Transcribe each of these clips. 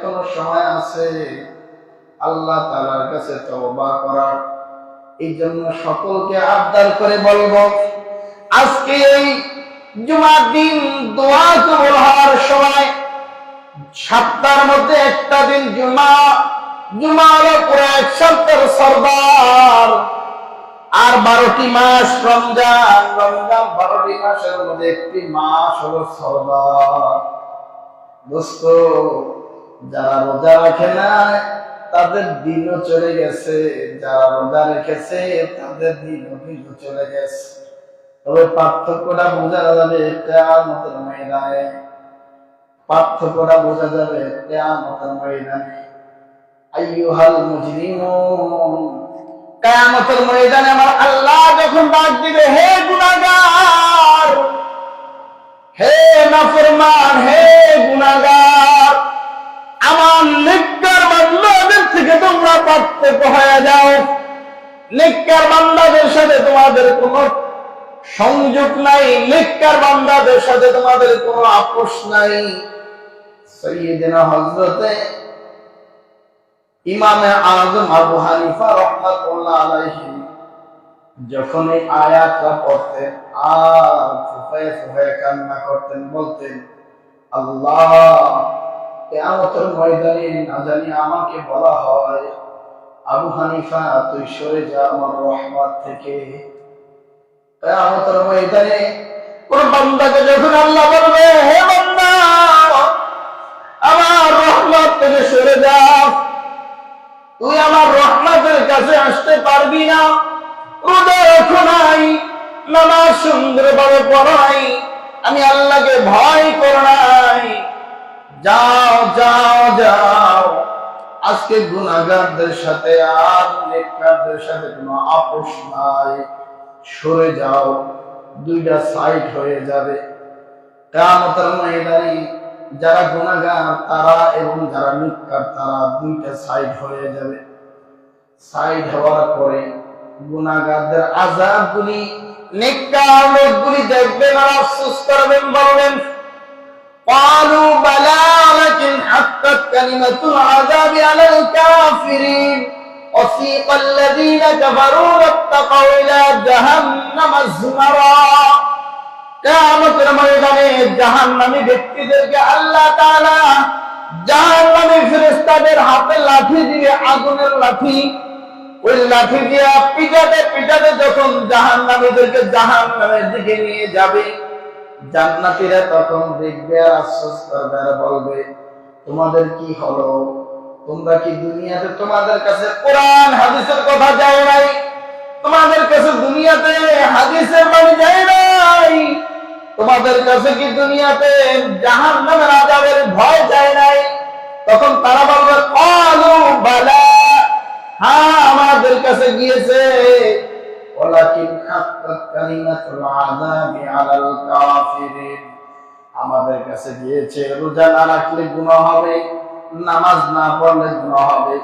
এখনো সময় আছে আল্লাহ তাআলার কাছে তওবা করার। এই জন্য সকলকে আবদার করে বলবো, আজকে এই জুমার দিন দোয়া কবুল হওয়ার সময় 7টার মধ্যে একটা দিন জুমা, জুমা হলো পুরো এক সপ্তাহের সরদার। আর 12টি মাস রমজান, রমজান 12টি মাসের মধ্যে একটি মাস হলো সরদার। দোস্ত, যারা রোজা রাখে না তাদের দিনও চলে গেছে, যারা রোজা রেখেছে তাদের দিনও চলে গেছে। তবে পার্থক্যটা বোঝা যাবে কিয়ামতের ময়দানে, পার্থক্যটা বোঝা যাবে কিয়ামতের ময়দানে। আইয়ুহাল মুজরিমুন, কিয়ামতের ময়দানে আমার আল্লাহ যখন ডাক দিবে, হে গুনাহগার, হে নাফরমান, হে গুনাহগার, আমার নেককার বান্দাদের থেকে তোমরা পার্থক্য হয়ে যাও। নেককার বান্দাদের সাথে তোমাদের কোনো সংযোগ নাই, নেককার বান্দাদের সাথে তোমাদের কোনো আপোষ নাই। সাইয়্যিদনা হযরতে ইমামে আযম আবু হানিফা রাহমাতুল্লাহ আলাইহি যখন এই আয়াতটা পড়তেন আর ফুফায়ে ফুফায়ে কান্না করতেন, বলতেন, আল্লাহ, কিয়ামতের ময়দানে না জানি আমাকে বলা হয়, আবু হানিফা তুই সরে যা আমার রহমত থেকে। কিয়ামতের ময়দানে কোন বান্দাকে যখন আল্লাহ বলবে, হে বান্দা, আমার রহমত থেকে সরে যা, তুই আমার রহমতের কাছে আসতে পারবি না, রোজা রাখো নাই, নামাজ সুন্দরভাবে পড়ো নাই, আমি আল্লাহকে ভয় করো নাই, যাও যাও যাও। আজকে গুনাহগারদের সাথে আর নেককারদের সাথে কোনো আপোষ নাই, সরে যাও, দুইটা সাইড হয়ে যাবে। কিয়ামতের ময়দানে যারা গুনাহগার তারা এবং যারা নেককার তারা দুইটা সাইড হয়ে যাবে। সাইড হওয়ার পরে গুনাহগারদের আযাবগুলি নেককার লোকগুলি দেখবেন আর আফসোস করবেন, বলবেন, قالوا بلى ولكن حقت كلمة العذاب على الكافرين وسيق الذين كفروا واتقوا إلى جهنم زمرا। কিয়ামতের ময়দানে জাহান্নামী ব্যক্তিদেরকে আল্লাহ তাআলা জাহান্নামী ফেরেশতাদের হাতে লাঠি দিয়ে, আগুনের লাঠি, ওই লাঠি দিয়ে পিটাতে পিটাতে যখন জাহান্নামীদেরকে জাহান্নামের দিকে নিয়ে যাবে, জান্নাতীরা তখন দেখবে আর আফসোস করবে আর বলবে, তোমাদের কি হলো? তোমরা কি দুনিয়াতে তোমাদের কাছে কোরআন হাদিসের কথা যায় নাই? তোমাদের কাছে দুনিয়াতে হাদিসের বাণী যায় নাই? তোমাদের কাছে কি দুনিয়াতে জাহান্নামের আযাবের ভয় যায় নাই? তখন তারা বলবে, ক্বালু বালা, হ্যাঁ আমাদের কাছে গিয়েছে, ওয়ালাকিন হাক্কাত কালিমাতুল আযাবি আলাল কাফিরিন, আমাদের কাছে গিয়েছে রোজা না রাখলে গুনাহ হবে, নামাজ না পড়লে গুনাহ হবে,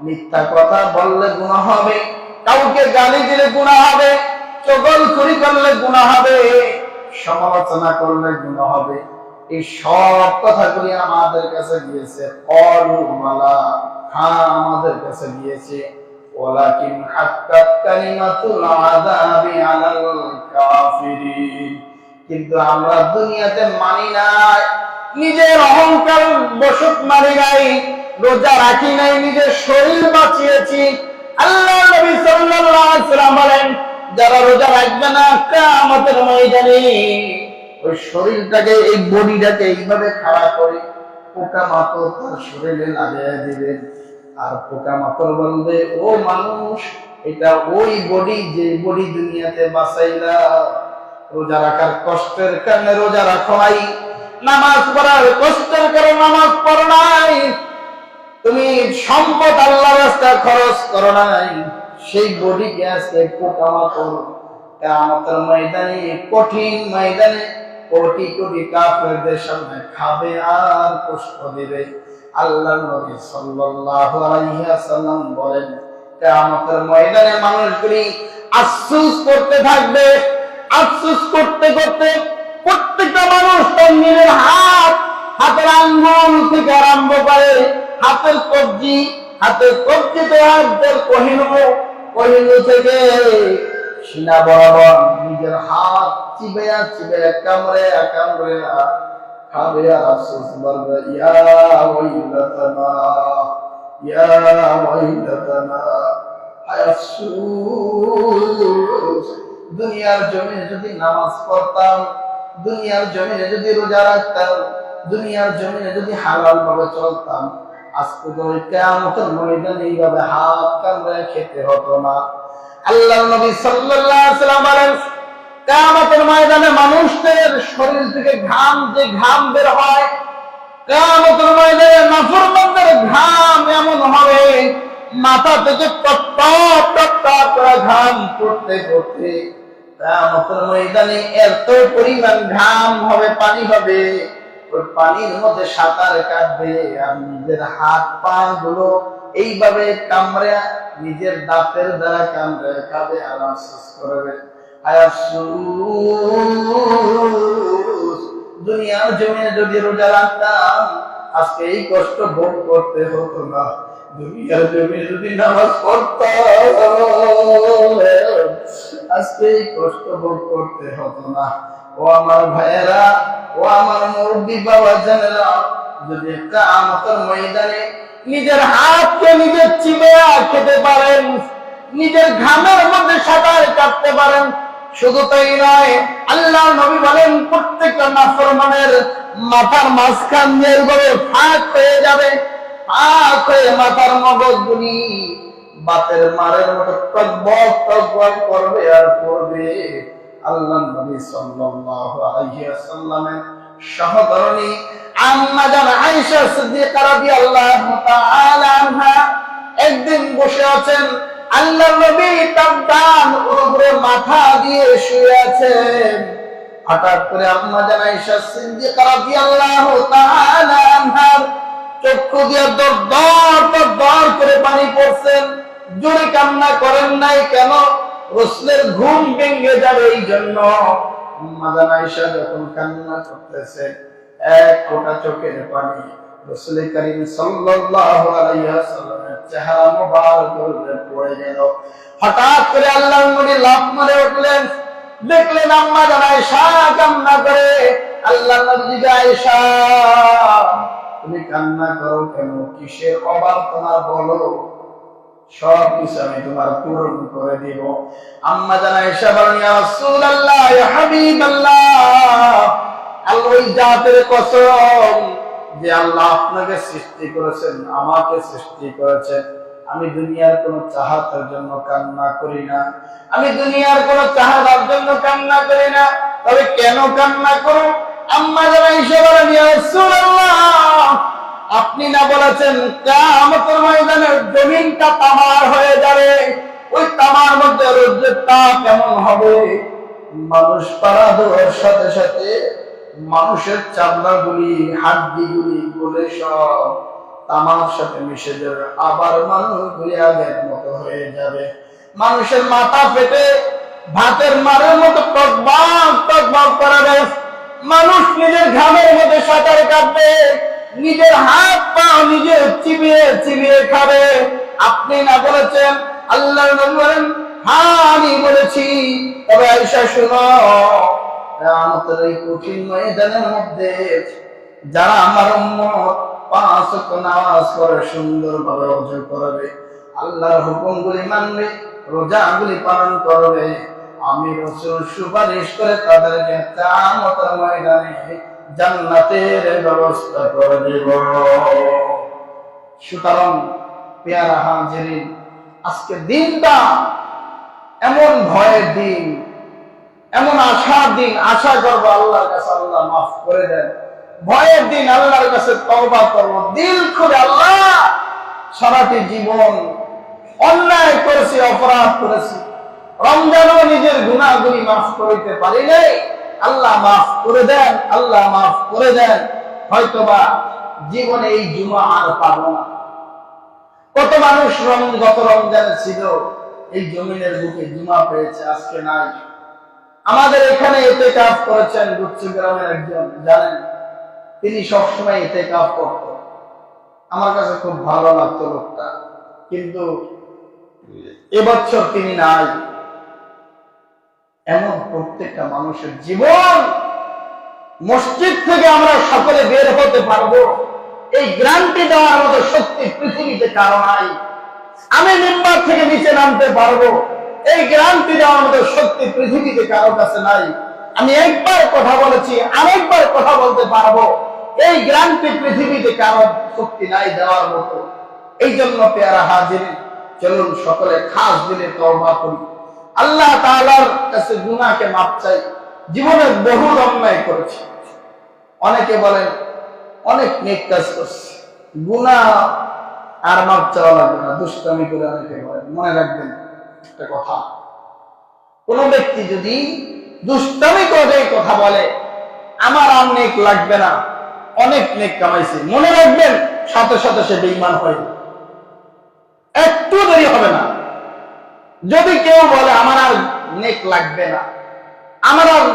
মিথ্যা কথা বললে গুনাহ হবে, কাউকে গালি দিলে গুনাহ হবে, চগলখড়ি করলে গুনাহ হবে, সমালোচনা করলে গুনাহ হবে। এই সব কথাগুলি আমাদের কাছে গিয়েছে। ক্বালু বালা, হ্যাঁ আমাদের কাছে গিয়েছে, ওয়ালাকিন হাক্কাত কালিমাতুল আযাবি আলাল কাফিরিন, কিন্তু আমরা দুনিয়াতে মানি নাই, নিজের অহংকার বশত মানি নাই, রোজা রাখি নাই, নিজের শরীর বাঁচিয়েছি। আল্লাহ নবী সাল্লাল্লাহু আলাইহি ওয়াসাল্লাম বলেন, যারা রোজা রাখবে না কিয়ামতের ময়দানে ওই শরীরটাকে, এই বডিটাকে এইভাবে খাড়া করে পোকামাকড় তার শরীরে লাগিয়ে দিবেন। আর পোকামাকড় বলবে, ও মানুষ, এটা ওই বডি যে বডি দুনিয়াতে বাঁচাইলা, রোজা রাখার কষ্টের কারণে রোজা রাখো নাই, নামাজ পড়ার কষ্টের কারণে নামাজ পড়ো নাই, তুমি সম্পদ আল্লাহর রাস্তায় খরচ করো নাই, সেই বডিকে আজকে পোকামাকড় কিয়ামতের ময়দানে, কঠিন ময়দানে কোটি কোটি কাফেরদের সামনে খাবে আর কষ্ট দিবে। আল্লাহর নবী সাল্লাল্লাহু আলাইহি ওয়াসাল্লাম বলেন, কিয়ামতের ময়দানে মানুষগুলি আফসোস করতে থাকবে, আফসোস করতে করতে প্রত্যেকটা মানুষ তার নিজের হাতের আঙ্গুল থেকে আরম্ভ করে হাতের কবজি তো হাতের কহিনু থেকে সিনা বরাবর নিজের হাত চিবাইয়া কামড়ে খাবে আর আফসোস বলবে ইয়া ওয়াইলাতানা আফসোস। দুনিয়ার জমিনে যদি নামাজ পড়তাম, দুনিয়ার জমিনে যদি রোজা রাখতাম, দুনিয়ার জমিনে যদি হালাল ভাবে চলতাম, আজকে তো কিয়ামতের ময়দানে এইভাবে হাত কামড়ে খেতে হতো না। আল্লাহর নবী সাল্লাল্লাহু আলাইহি ওয়াসাল্লাম বলেন, কিয়ামতের ময়দানে মানুষদের শরীর থেকে ঘাম বের হয়, কিয়ামতের ময়দানে নাফরমানদের ঘাম এমন হবে মাথা থেকে টপ করে ঘাম পড়তে কিয়ামতের ময়দানে এত পরিমাণ ঘাম হবে, পানি হবে, ওই পানির মধ্যে সাঁতার কাটবে আর নিজের হাত পা গুলো এইভাবে কামড়ে নিজের দাঁতের দ্বারা কামড়ে খাবে আর আফসোস করবে। দুনিয়ার জমিনে যদি রোজা রাখতাম আজকে এই কষ্ট ভোগ করতে হতো না। দুনিয়ার জমিনে যদি নামাজ পড়তাম আজকে এই কষ্ট ভোগ করতে হতো না। ও আমার ভাইয়েরা, ও আমার মুরব্বি বাবা জানেরা, যদি কিয়ামতের ময়দানে নিজের হাতকে নিজে চিবিয়ে খেতে পারেন, নিজের ঘামের মধ্যে সাঁতার কাটতে পারেন, শুধু তাই নয়, আল্লাহ নবী বলেন প্রত্যেকটা নাফরমানের মাথার মাঝখান দিয়ে এভাবে ফাঁক হয়ে যাবে, ফাঁক হয়ে মাথার মগজগুলি বাতের মারের মতো টকবক করবে আর পড়বে। আল্লাহ নবী সাল্লাল্লাহু আলাইহি ওয়াসাল্লামের সহধর্মী আম্মা জান আয়েশা সিদ্দিকা রাদিয়াল্লাহু তাআলা আনহা একদিন বসে আছেন, আল্লাহ নবী তার ডান উপরে মাথা দিয়ে শুয়ে আছেন। হঠাৎ করে আম্মা জান আয়েশা সিদ্দিকা রাদিয়াল্লাহু তাআলা আনহার চক্ষু দিয়ে দর করে পানি পড়ছেন। জোরে কান্না করেন নাই কেন? রাসূলের ঘুম ভেঙে যাবে এই জন্য। আম্মা জান আয়েশা যখন কান্না করতেছেন, এক ফোঁটা চোখের পানি রাসূল করিম সাল্লাল্লাহু আলাইহি ওয়াসাল্লামের চেহারা মোবারকের উপরে পড়ে গেল। হঠাৎ করে আল্লাহর নবী লাফ মেরে উঠলেন, দেখলেন আম্মা জান আয়েশা কান্না করে। আল্লাহর নবী আয়েশা, তুমি কান্না করো কেন? কিসের অভাব তোমার বলো, সব কিছু আমি তোমার পূরণ করে দিব। আম্মা জান আয়েশা বলেন, ইয়া রাসূলুল্লাহ, ইয়া হাবিবাল্লাহ, আল্লাহর জাতের কসম যে আল্লাহ আপনাকে সৃষ্টি করেছেন, আমাকে সৃষ্টি করেছেন, আমি দুনিয়ার কোন চাহাতের জন্য কান্না করি না, আমি দুনিয়ার কোন চাহাতের জন্য কান্না করি না, তবে কেন কান্না করো? আম্মা জান আয়েশা বলেন, ইয়া রাসূলুল্লাহ, আপনি না বলেছেন কিয়ামতের ময়দানে জমিনটা তামার হয়ে যাবে, ওই তামার মধ্যে রৌদ্রের তাপ কেমন হবে, মানুষ পাড়া দেওয়ার সাথে সাথে মানুষের চামড়াগুলি হাড্ডিগুলি গলে সব তামার সাথে মিশে যাবে, আবার মানুষগুলি আগের মতো হয়ে যাবে। মানুষের মাথা ফেটে ভাতের মারের মতো টকবক করাবে, মানুষ নিজের ঘামের মধ্যে সাঁতার কাটবে, নিজের হাত পা নিজে চিবিয়ে খাবে। আপনি না বলেছেন? আল্লাহর নবী বলেন, হ্যাঁ আমি বলেছি, তবে আয়েশা শুনো, কিয়ামতের এই কঠিন ময়দানের মধ্যে যারা আমার উম্মত 5 ওয়াক্ত নামাজ পড়ে সুন্দরভাবে ওযু করবে, আল্লাহর হুকুমগুলি মানবে, রোজাগুলি পালন করবে, আমি রাসূল সুপারিশ করে তাদেরকে কিয়ামতের ময়দানে জান্নাতের ব্যবস্থা করে দেব। সুতরাং পেয়ারা হাজিরিন, আজকে দিনটা এমন ভয়ের দিন, এমন আশার দিন, আশা করবো আল্লাহর কাছে আল্লাহ মাফ করে দেন। ভয়ের দিন, আল্লাহর কাছে তওবা করবো দিল খুলে, আল্লাহ সারাটি জীবন অন্যায় করেছি, অপরাধ করেছি, রমজানও নিজের গুনাহগুলি মাফ করতে পারি নাই, আল্লাহ মাফ করে দেন, আল্লাহ মাফ করে দেন। হয়তোবা জীবনে এই জুমা আর পাবো না। কত মানুষ গত রমজানে ছিল, এই জমিনের বুকে জুমা পেয়েছে, আজকে নাই। আমাদের এখানে ইতিকাফ করেছেন গুচ্ছ গ্রামের একজন, জানেন, তিনি সবসময় ইতিকাফ করতেন। আমার কাছে খুব ভালো লাগতো লোকটা, কিন্তু এবছর তিনি নাই। এমন প্রত্যেকটা মানুষের জীবন। মসজিদ থেকে আমরা সকলে বের হতে পারবো, এই গ্যারান্টি দেওয়ার মতো শক্তি পৃথিবীতে কারো নাই। আমি মিম্বার থেকে নিচে নামতে পারবো, এই গ্যারান্টি দেওয়ার মতো শক্তি পৃথিবীতে কারো কাছে নাই। আমি একবার কথা বলেছি, আরেকবার কথা বলতে পারবো, এই গ্যারান্টি পৃথিবীতে কারো শক্তি নাই দেওয়ার মতো। এই জন্য পেয়ারা হাজিরিন, চলুন সকলে খাস দিলে তওবা করি, আল্লাহ তাআলার কাছে গুনাহকে মাপ চাই। জীবনে বহু অন্যায় করেছি। অনেকে বলেন অনেক নেক কাজ করছি, গুনাহ আর মাপ চাওয়া লাগবে না, দুষ্টামি করে অনেকে বলেন। মনে রাখবেন একটা কথা, কোন ব্যক্তি যদি দুষ্টামি করে কথা বলে আমার আর নেক লাগবে না, অনেক নেক কামাইছে, মনে রাখবেন সাথে সাথে সে বেঈমান হয়ে যাবে, একটু দেরি হবে না। যদি কেউ বলে আমার আর নেক লাগবে না, আমার আর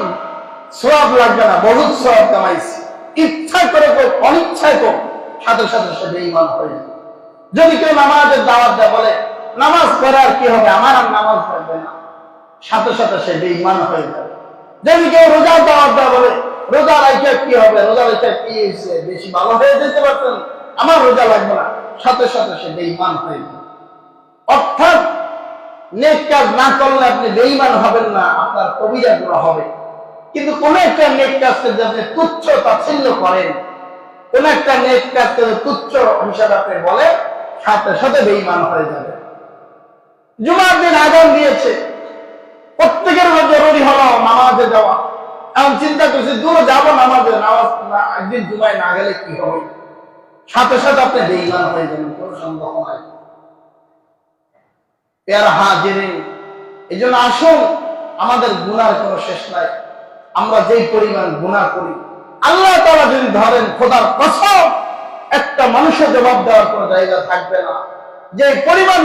সওয়াব লাগবে না, বহুত সওয়াব কামাইছি, ইচ্ছা করে হোক অনিচ্ছায় হোক, সাথে সাথে সে বেঈমান হয়ে যাবে। যদি কেউ নামাজের দাওয়াত দেয়, বলে নামাজ পড়ে আর কি হবে, আমার আর নামাজ লাগবে না, সাথে সাথে সে বেঈমান হয়ে যাবে। যদি কেউ রোজার দাওয়াত দেয়, বলে রোজা রাখলে কি হবে, রোজা রাখলে কি হয়েছে, বেশি ভালো হয়ে যেতে পারতেন, আমার রোজা লাগবে না, সাথে সাথে সে বেঈমান হয়ে যাবে। অর্থাৎ নেক কাজ না করলে আপনি বেঈমান হবেন না, আপনার কবিরা গুনাহ হবে। কিন্তু কোন একটা নেক কাজকে যদি আপনি তুচ্ছ তাচ্ছিল্য করেন, কোন একটা নেক কাজকে তুচ্ছ হিসাবে আপনি বলেন, সাথে সাথে বেঈমান হয়ে যাবে। জুমার দিন আযান দিয়েছে, প্রত্যেকের মধ্যে জরুরি হলো নামাজে যাওয়া। এখন চিন্তা করছি দূরে যাবো নামাজে, নামাজ একদিন জুমায় না গেলে কি হবে, সাথে সাথে আপনি বেঈমান হয়ে যাবেন, কোনো সন্দেহ নাই। পেয়ারা হাজিরিন, এই জন্য আসুন, আমাদের গুনার কোনো শেষ নাই। আমরা যেই পরিমাণ গুনাহ করি, আল্লাহ তাআলা যদি ধরেন, খোদার কসম একটা মানুষের জবাব দেওয়ার কোনো জায়গা থাকবে না, যে পরিমাণ